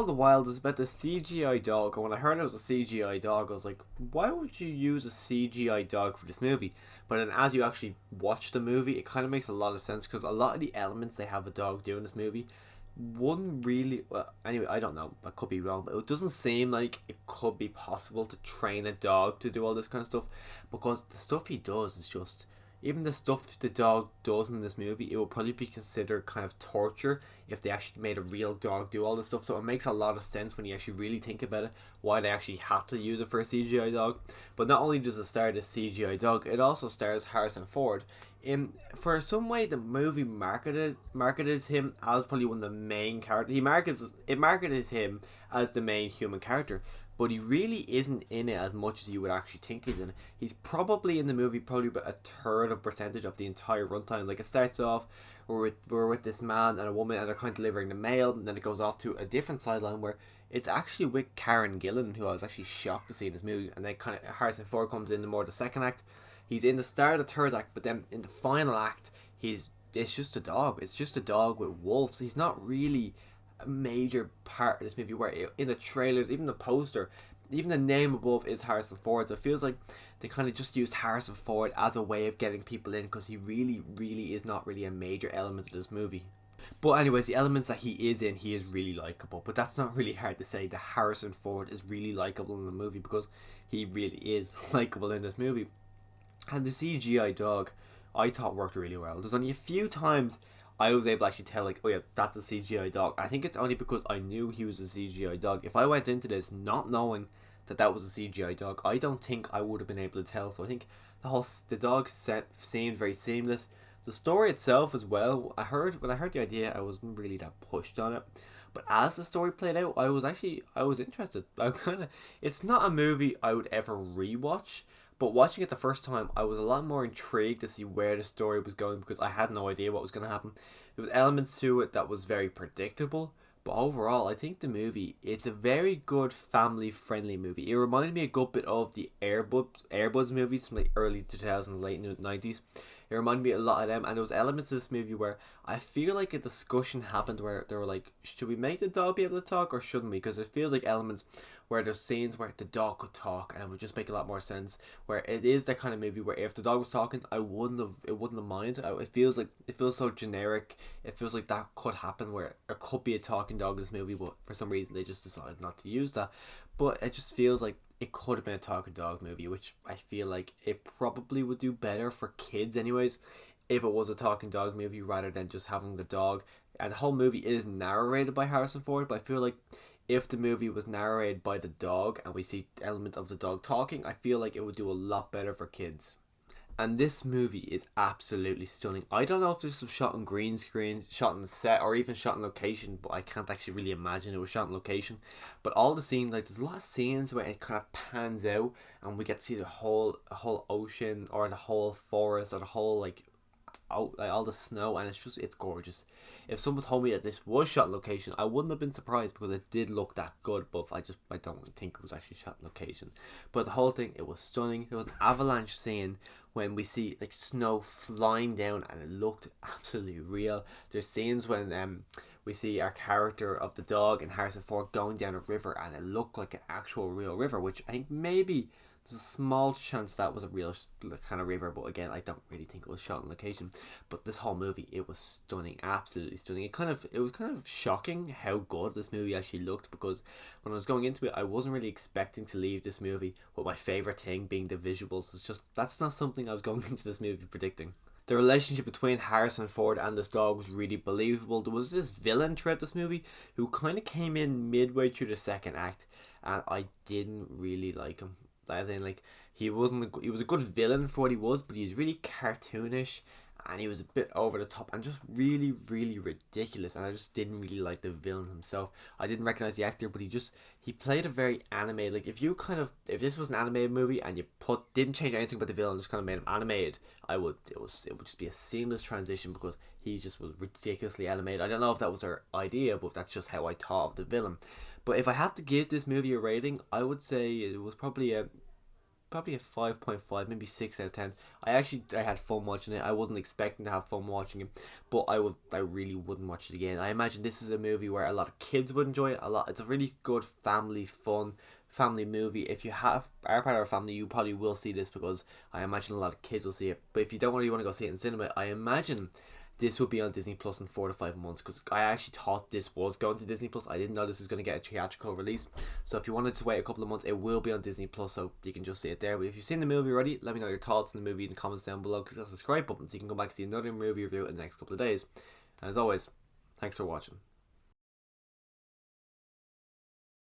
all the while it's about the CGI dog, and when I heard it was a CGI dog, I was like, why would you use a CGI dog for this movie? But then as you actually watch the movie, it kind of makes a lot of sense because a lot of the elements they have a dog do in this movie wouldn't really. Well, anyway, I don't know. I could be wrong, but it doesn't seem like it could be possible to train a dog to do all this kind of stuff because the stuff he does is just. Even the stuff the dog does in this movie, it would probably be considered kind of torture if they actually made a real dog do all this stuff. So it makes a lot of sense when you actually really think about it, why they actually had to use it for a CGI dog. But not only does it star this CGI dog, it also stars Harrison Ford. For some way, the movie marketed him as probably one of the main characters. It marketed him as the main human character, but he really isn't in it as much as you would actually think he's in it. He's probably in the movie probably about a third of percentage of the entire runtime. Like it starts off, we're with this man and a woman and they're kind of delivering the mail, and then it goes off to a different sideline where it's actually with Karen Gillan, who I was actually shocked to see in this movie, and then kind of Harrison Ford comes in the more the second act. He's in the start of the third act, but then in the final act, it's just a dog. It's just a dog with wolves. He's not really a major part of this movie where in the trailers, even the poster, even the name above is Harrison Ford, so it feels like they kind of just used Harrison Ford as a way of getting people in because he really is not really a major element of this movie. But anyways, the elements that he is in, he is really likable, but that's not really hard to say that Harrison Ford is really likable in the movie because he really is likable in this movie. And the CGI dog I thought worked really well. There's only a few times I was able to actually tell, like, oh yeah, that's a CGI dog. I think it's only because I knew he was a CGI dog. If I went into this not knowing that was a CGI dog, I don't think I would have been able to tell. So I think the dog set seemed very seamless. The story itself as well. When I heard the idea, I wasn't really that pushed on it. But as the story played out, I was interested. It's not a movie I would ever rewatch. But watching it the first time, I was a lot more intrigued to see where the story was going because I had no idea what was going to happen. There was elements to it that was very predictable, but overall, I think the movie, it's a very good family-friendly movie. It reminded me a good bit of the Air Bud movies from like early 2000s, late 90s. It reminded me a lot of them, and there was elements of this movie where I feel like a discussion happened where they were like, should we make the dog be able to talk or shouldn't we? Because it feels like elements where there's scenes where the dog could talk and it would just make a lot more sense. Where it is that kind of movie where if the dog was talking, it wouldn't have minded. It feels so generic. It feels like that could happen where there could be a talking dog in this movie, but for some reason they just decided not to use that. But it just feels like it could have been a talking dog movie, which I feel like it probably would do better for kids anyways if it was a talking dog movie rather than just having the dog. And the whole movie is narrated by Harrison Ford, but I feel like if the movie was narrated by the dog and we see elements of the dog talking, I feel like it would do a lot better for kids. And this movie is absolutely stunning. I don't know if this was shot on green screen, shot on set, or even shot on location, but I can't actually really imagine it was shot on location. But all the scenes, like there's a lot of scenes where it kind of pans out and we get to see the whole ocean or the whole forest or the whole like all the snow, and it's gorgeous. If someone told me that this was shot on location, I wouldn't have been surprised because it did look that good, but I don't think it was actually shot on location. But the whole thing, it was stunning. There was an avalanche scene when we see like snow flying down and it looked absolutely real. There's scenes when we see our character of the dog and Harrison Ford going down a river and it looked like an actual real river, which I think maybe there's a small chance that was a real kind of river, but again, I don't really think it was shot on location. But this whole movie, it was stunning, absolutely stunning. It was kind of shocking how good this movie actually looked, because when I was going into it, I wasn't really expecting to leave this movie with my favorite thing being the visuals. It's just that's not something I was going into this movie predicting. The relationship between Harrison Ford and this dog was really believable. There was this villain throughout this movie who kind of came in midway through the second act, and I didn't really like him. As in, like, he was a good villain for what he was, but he was really cartoonish and he was a bit over the top and just really ridiculous, and I just didn't really like the villain himself. I didn't recognize the actor, but he played a very animated, like, if this was an animated movie and you didn't change anything but the villain, just kind of made him animated, it would just be a seamless transition because he just was ridiculously animated. I don't know if that was their idea, but that's just how I thought of the villain. But if I have to give this movie a rating, I would say it was probably a probably a 5.5, maybe 6 out of 10. I had fun watching it. I wasn't expecting to have fun watching it, but I really wouldn't watch it again. I imagine this is a movie where a lot of kids would enjoy it. It's a really good family movie. If you are part of our family, you probably will see this, because I imagine a lot of kids will see it. But if you don't really want to go see it in cinema, I imagine this will be on Disney Plus in 4 to 5 months, because I actually thought this was going to Disney Plus. I didn't know this was going to get a theatrical release. So if you wanted to wait a couple of months, it will be on Disney Plus, so you can just see it there. But if you've seen the movie already, let me know your thoughts on the movie in the comments down below. Click that subscribe button so you can go back and see another movie review in the next couple of days. And as always, thanks for watching.